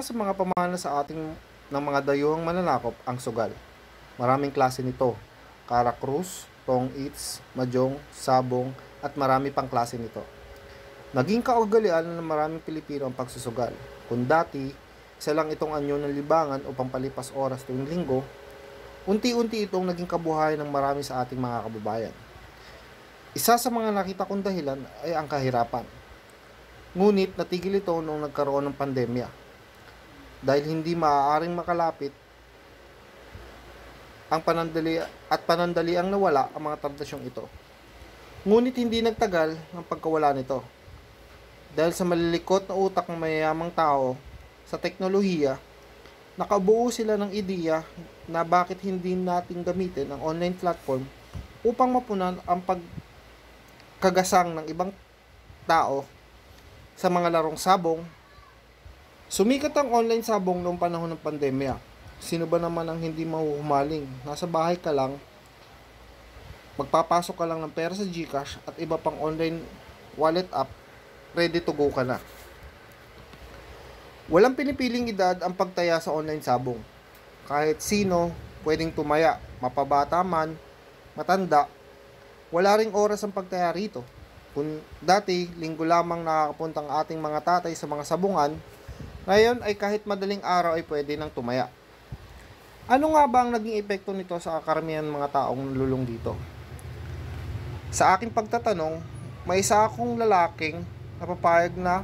sa mga pamana sa ating ng mga dayuhang mananakop ang sugal. Maraming klase nito. Karakrus, tong-its, majong, sabong, at marami pang klase nito. Naging kaugalian ng maraming Pilipino ang pagsusugal. Kung dati, isa lang itong anyo ng libangan o pampalipas oras tuwing linggo, unti-unti itong naging kabuhayan ng marami sa ating mga kababayan. Isa sa mga nakita kong dahilan ay ang kahirapan. Ngunit natigil ito noong nagkaroon ng pandemya. Dahil hindi maaaring makalapit ang panandaliang nawala ang mga tradisyong ito. Ngunit hindi nagtagal ang pagkawala nito. Dahil sa malilikot na utak ng mayayamang tao sa teknolohiya, nakabuo sila ng ideya na bakit hindi natin gamitin ang online platform upang mapunan ang pagkagasang ng ibang tao sa mga larong sabong. Sumikat ang online sabong noong panahon ng pandemya. Sino ba naman ang hindi mahuhumaling? Nasa bahay ka lang, magpapasok ka lang ng pera sa GCash at iba pang online wallet app, ready to go ka na. Walang pinipiling edad ang pagtaya sa online sabong. Kahit sino pwedeng tumaya, mapabata man, matanda, wala ring oras ang pagtaya rito. Kung dati, linggo lamang nakakapunta ang ating mga tatay sa mga sabungan, ngayon ay kahit madaling araw ay pwede nang tumaya. Ano nga ba ang naging epekto nito sa karamihan ng mga taong lulong dito? Sa aking pagtatanong, may isa akong lalaking napapayag na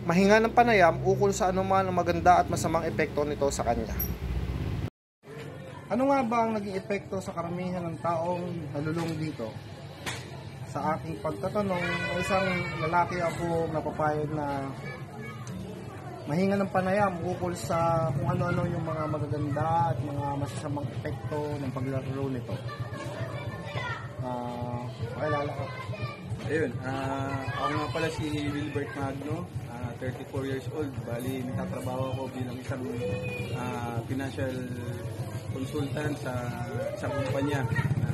mahinga ng panayam ukol sa anuman ang maganda at masamang epekto nito sa kanya. Ano nga ba ang naging epekto sa karamihan ng taong nalulong dito? Sa aking pagtatanong, may isang lalaki ako napapayag na mahinga ng panayam ukol sa kung ano-ano yung mga magaganda at mga masasamang epekto ng paglaro nito. Pakilala ko. Ayun, ako nga pala si Wilbert Magno, 34 years old. Bali, nagtatrabaho ako bilang isang financial consultant sa isang kumpanya na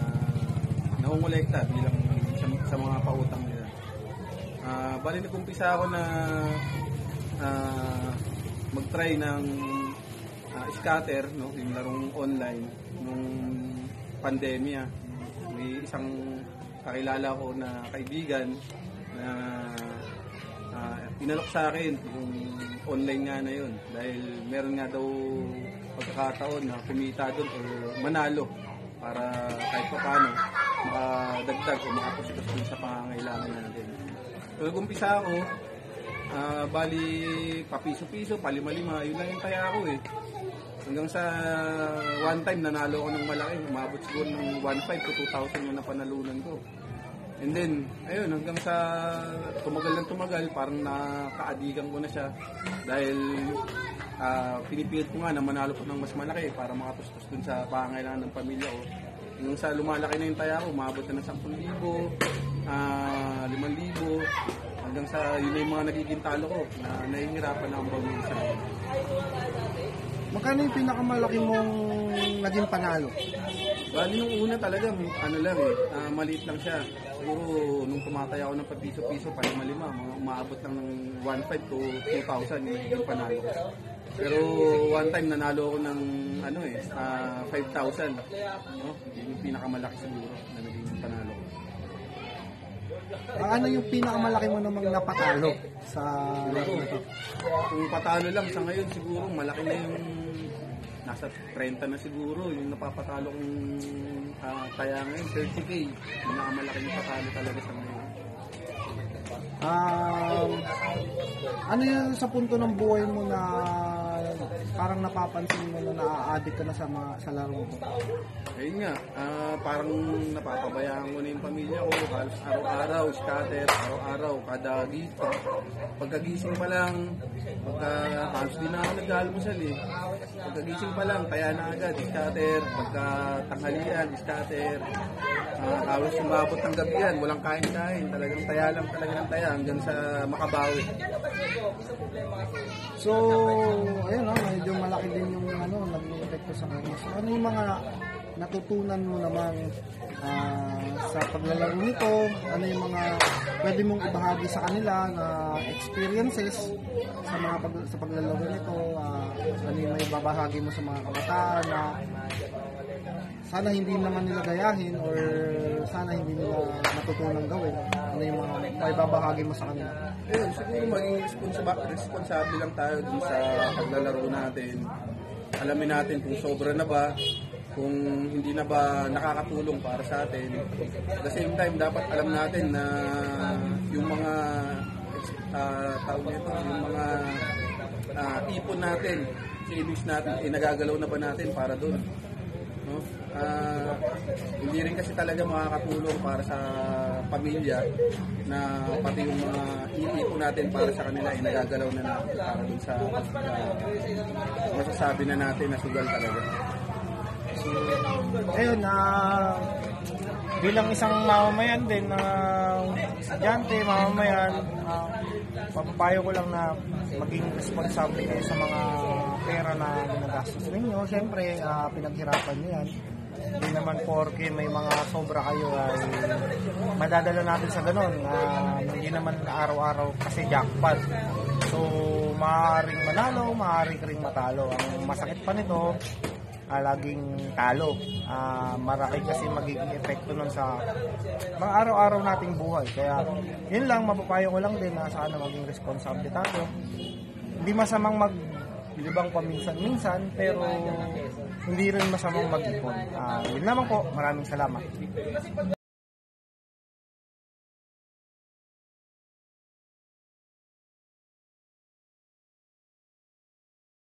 nangongolekta bilang sa mga pautang nila. Bali, nag-umpisa ako na mag-try ng scatter, no, yung larong online nung pandemya. May isang kakilala ko na kaibigan na inalok sa akin yung online nga na yun dahil meron nga daw pagkakataon na kumita doon o manalo para kahit pa paano makadagdag o makapusitas dun sa pangangailangan natin. So nag-umpisa ako, bali papiso-piso, palima-lima, yun lang yung kaya ako eh. Hanggang sa one time nanalo ako ng malaki, umabot siguro ng 1,500 to 2,000 yung napanalunan ko. And then, ayun, hanggang sa tumagal ng tumagal, parang nakaadigan ko na siya dahil pinipilit ko nga na manalo ko ng mas malaki para makatustos dun sa pangangailangan ng pamilya ko. Hanggang sa lumalaki na yung taya ko, umabot na ng 10,000, 5,000, hanggang sa yun na yung mga nagiging talo ko na nahihirapan na ang pamilya. Magkano yung pinakamalaki mong naging panalo? Bali nung una talaga, ano lang maliit lang siya. Siguro nung tumataya ako ng papiso-piso, palima-lima, umaabot lang ng 1,500 to 2,000 yung naging panalo. Pero one time nanalo ako ng 5,000. No? Yun yung pinakamalaki siguro na naging panalo ko. Ano yung pinakamalaki mo namang napatalo sa laro ito? Kung patalo lang sa ngayon siguro malaki na yung nasa 30 na siguro yung napapatalo kong kaya ngayon 30k. Pinakamalaki yung patalo talaga sa ngayon. Ano yun sa punto ng buhay mo na parang napapansin mo na na-addict ka na sa laro mo? Ayun nga, parang napapabayaan ko na yung pamilya ko. Halos araw-araw, scatter, araw-araw, kada pagkagising pa lang, halos di na ako nag-almusal eh. Pagkagising pa lang, kaya na agad, scatter, pagkatanghalian, scatter. Halos umabot ng gabi yan, walang kain-kain, talagang taya lang talaga ng taya hanggang sa makabawi. So, ayun medyo malaki din yung naging epekto sa kanya. So, ano yung mga natutunan mo naman sa paglalaro nito? Ano yung mga pwede mong ibahagi sa kanila na experiences sa paglalaro nito? babahagi mo sa mga kabataan na sana hindi naman nila gayahin or sana hindi nila matutunang gawin? Ano yung mga babahagi mo sa kanila? Ayun, siguro maging responsable lang tayo dun sa paglalaro natin. Alamin natin kung sobra na ba, kung hindi na ba nakakatulong para sa atin. At the same time, dapat alam natin na yung mga tawag nito, yung mga ipon natin, savings natin, nagagalaw na ba natin para doon? No? Hindi rin kasi talaga makakatulong para sa pamilya na pati yung mga iipon natin para sa kanila ay nagagalaw na natin para dun sa masasabi na natin na sugal talaga. So, ayun, bilang isang mamamayan din na estudyante, mamamayan, papapayo ko lang na maging responsable kayo sa mga pera na ginagastos ninyo. Siyempre, pinaghirapan nyo yan. Hindi naman porke may mga sobra kayo ay madadala natin sa ganun. Hindi naman araw-araw kasi jackpot. So, maaaring manalo, maaaring ring matalo. Ang masakit pa nito, laging talo. Marami kasi magiging epekto nun sa mga araw-araw nating buhay. Kaya yun lang, mapapayo ko lang din na sana maging responsable tayo. Hindi masamang maglibang paminsan-minsan, pero hindi rin masamang mag-ipon. Yun naman po, maraming salamat.